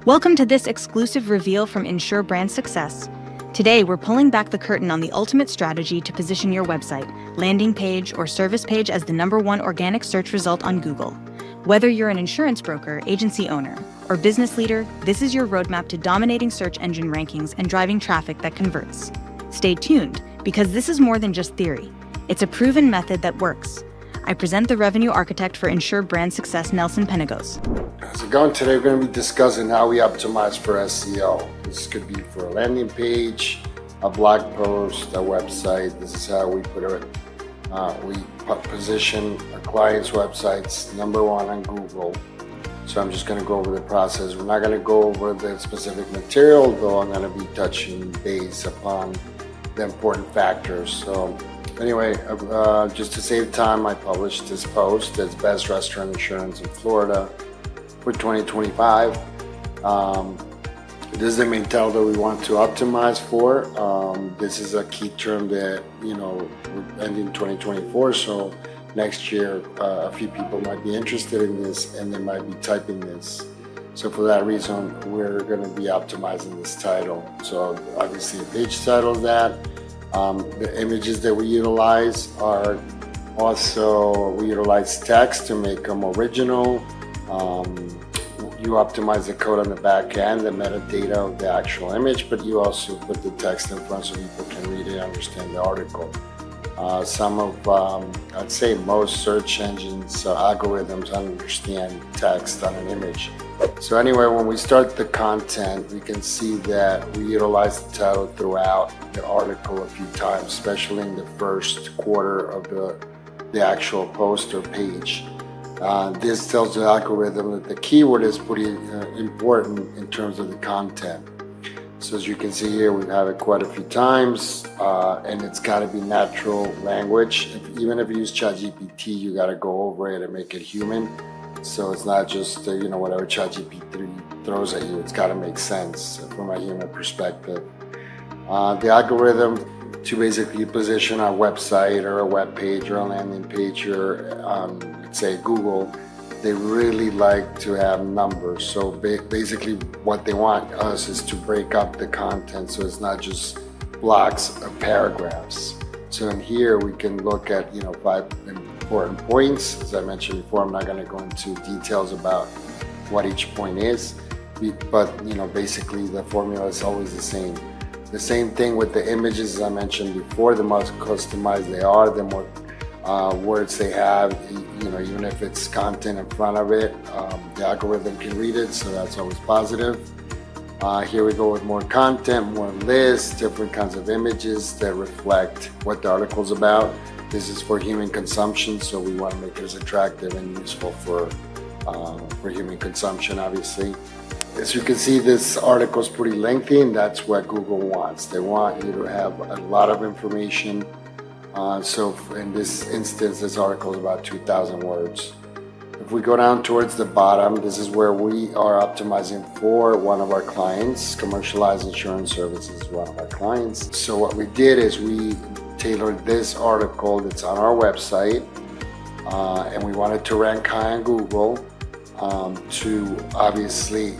Welcome to this exclusive reveal from Ensure Brand Success. Today, we're pulling back the curtain on the ultimate strategy to position your website, landing page, or service page as the #1 organic search result on Google. Whether you're an insurance broker, agency owner, or business leader, this is your roadmap to dominating search engine rankings and driving traffic that converts. Stay tuned, because this is more than just theory. It's a proven method that works. I present the revenue architect for Ensure Brand Success, Nelson Penagos. How's it going? Today we're going to be discussing how we optimize for SEO. This could be for a landing page, a blog post, a website. This is how we put it. We position our clients' websites #1 on Google. So I'm just going to go over the process. We're not going to go over the specific material, though I'm going to be touching base upon the important factors. So anyway, just to save time, I published this post as Best Restaurant Insurance in Florida for 2025. This is the main title that we want to optimize for. This is a key term that, we're ending 2024, so next year a few people might be interested in this and they might be typing this. So for that reason, we're going to be optimizing this title. So obviously a page title is that. The images that we utilize are also, we utilize text to make them original. You optimize the code on the back end, the metadata of the actual image, but you also put the text in front so people can read it and understand the article. I'd say most search engines algorithms understand text on an image. So anyway, when we start the content, we can see that we utilize the title throughout the article a few times, especially in the first quarter of the actual post or page. This tells the algorithm that the keyword is pretty important in terms of the content. So as you can see here, we have it quite a few times, and it's got to be natural language. Even if you use ChatGPT, you got to go over it and make it human. So it's not just whatever ChatGPT throws at you. It's got to make sense from a human perspective. The algorithm to basically position our website or a web page or a landing page or let's say Google, they really like to have numbers. So basically what they want us is to break up the content so it's not just blocks of paragraphs. So in here we can look at 5 important points. As I mentioned before, I'm not going to go into details about what each point is, but basically the formula is always the same. The same thing with the images, as I mentioned before. The more customized they are, the more words they have. Even if it's content in front of it, the algorithm can read it, so that's always positive. Here we go with more content, more lists, different kinds of images that reflect what the article's about. This is for human consumption, so we want to make it as attractive and useful for human consumption, obviously. As you can see, this article is pretty lengthy, and that's what Google wants. They want you to have a lot of information. So in this instance, this article is about 2,000 words. If we go down towards the bottom, this is where we are optimizing for one of our clients. Commercialized insurance services is one of our clients. So what we did is we tailored this article that's on our website, and we wanted to rank high on Google to obviously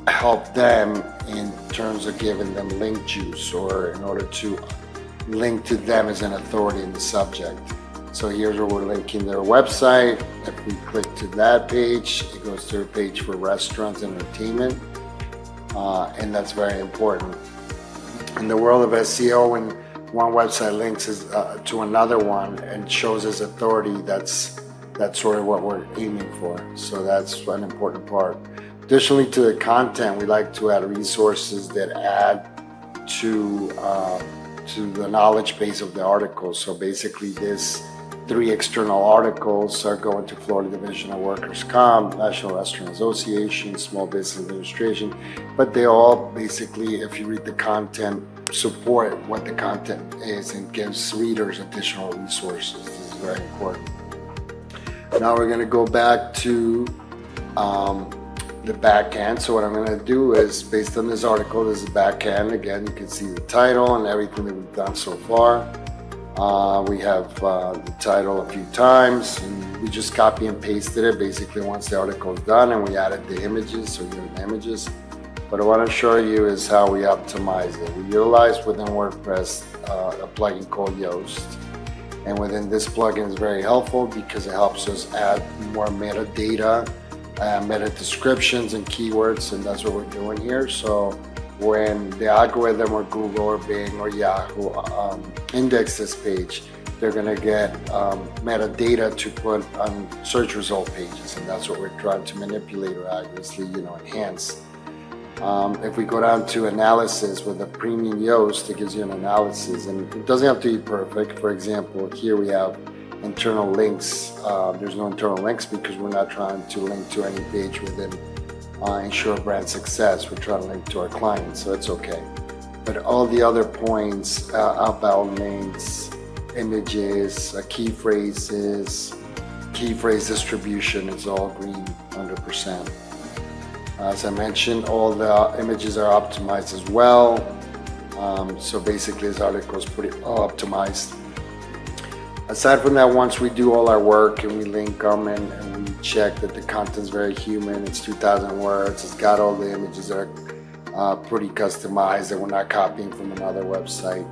help them in terms of giving them link juice, or in order to link to them as an authority in the subject. So here's where we're linking their website. If we click to that page, it goes to a page for restaurants and entertainment, and that's very important. In the world of SEO, when one website links to another one and shows as authority, that's sort of what we're aiming for. So that's an important part. Additionally to the content, we like to add resources that add to the knowledge base of the article. So basically this 3 external articles are going to Florida Division of Workers' Comp, National Restaurant Association, Small Business Administration, but they all basically, if you read the content, support what the content is and gives readers additional resources. This is very important. Now we're going to go back to the back end. So what I'm going to do is, based on this article, this is the back end. Again, you can see the title and everything that we've done so far. We have the title a few times, and we just copy and pasted it basically once the article is done, and we added the images. So here are the images. What I want to show you is how we optimize it. We utilize within WordPress a plugin called Yoast. And within this plugin is very helpful because it helps us add more metadata, meta descriptions and keywords, and that's what we're doing here. So when the algorithm or Google or Bing or Yahoo index this page, they're going to get metadata to put on search result pages, and that's what we're trying to manipulate or obviously, enhance. If we go down to analysis with a premium Yoast, it gives you an analysis, and it doesn't have to be perfect. For example, here we have internal links. There's no internal links because we're not trying to link to any page within ensure brand success. We're trying to link to our clients, so it's okay. But all the other points, about links, images, key phrases, key phrase distribution is all green, 100%. As I mentioned, all the images are optimized as well. So basically this article is pretty optimized. Aside from that, once we do all our work and we link them and we check that the content's very human, it's 2,000 words, it's got all the images that are pretty customized, that we're not copying from another website,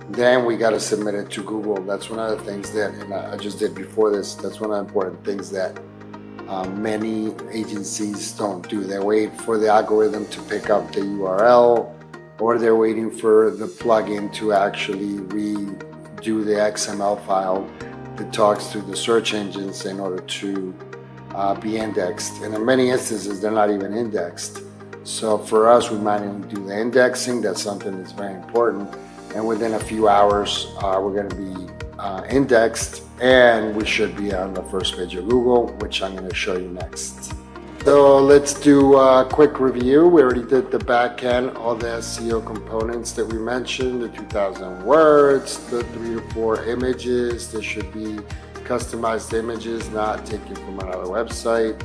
then we got to submit it to Google. That's one of the things that, and I just did before this, that's one of the important things that many agencies don't do. They wait for the algorithm to pick up the URL, or they're waiting for the plugin to actually redo the XML file that talks to the search engines in order to be indexed. And in many instances, they're not even indexed. So for us, we might even do the indexing. That's something that's very important. And within a few hours, we're going to be indexed, and we should be on the first page of Google, which I'm going to show you next. So let's do a quick review. We already did the back end, all the SEO components that we mentioned, the 2,000 words, the 3 to 4 images. There should be customized images, not taken from another website.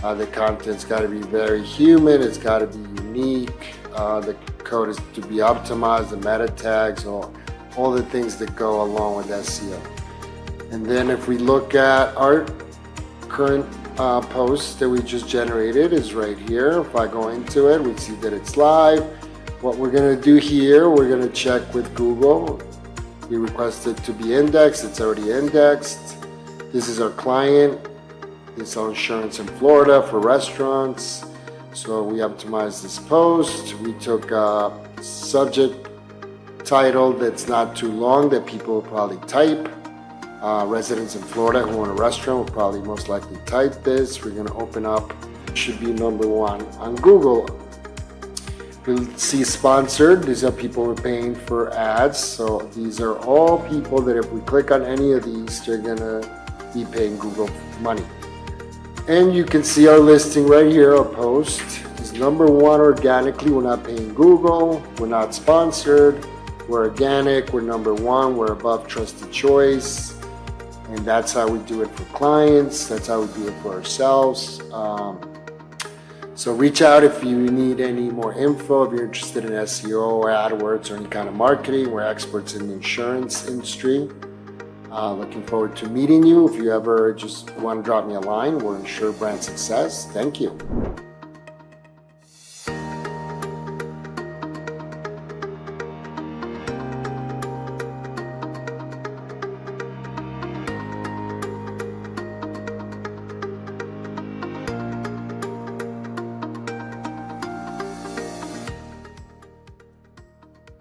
The content's got to be very human. It's got to be unique. The code is to be optimized, the meta tags, all the things that go along with SEO. And then if we look at our current post that we just generated is right here. If I go into it, we see that it's live. What we're going to do here, we're going to check with Google. We request it to be indexed. It's already indexed. This is our client. They sell insurance in Florida for restaurants. So we optimized this post. We took a subject title that's not too long that people will probably type. Residents in Florida who own a restaurant will probably most likely type this. We're going to open up, should be number 1 on Google. We'll see sponsored. These are people who are paying for ads. So these are all people that if we click on any of these, they're going to be paying Google money. And you can see our listing right here. Our post is number 1 organically. We're not paying Google. We're not sponsored. We're organic. We're number 1. We're above trusted choice. And that's how we do it for clients. That's how we do it for ourselves. So reach out if you need any more info. If you're interested in SEO or AdWords or any kind of marketing. We're experts in the insurance industry. Looking forward to meeting you. If you ever just want to drop me a line, we're Ensure Brand Success. Thank you.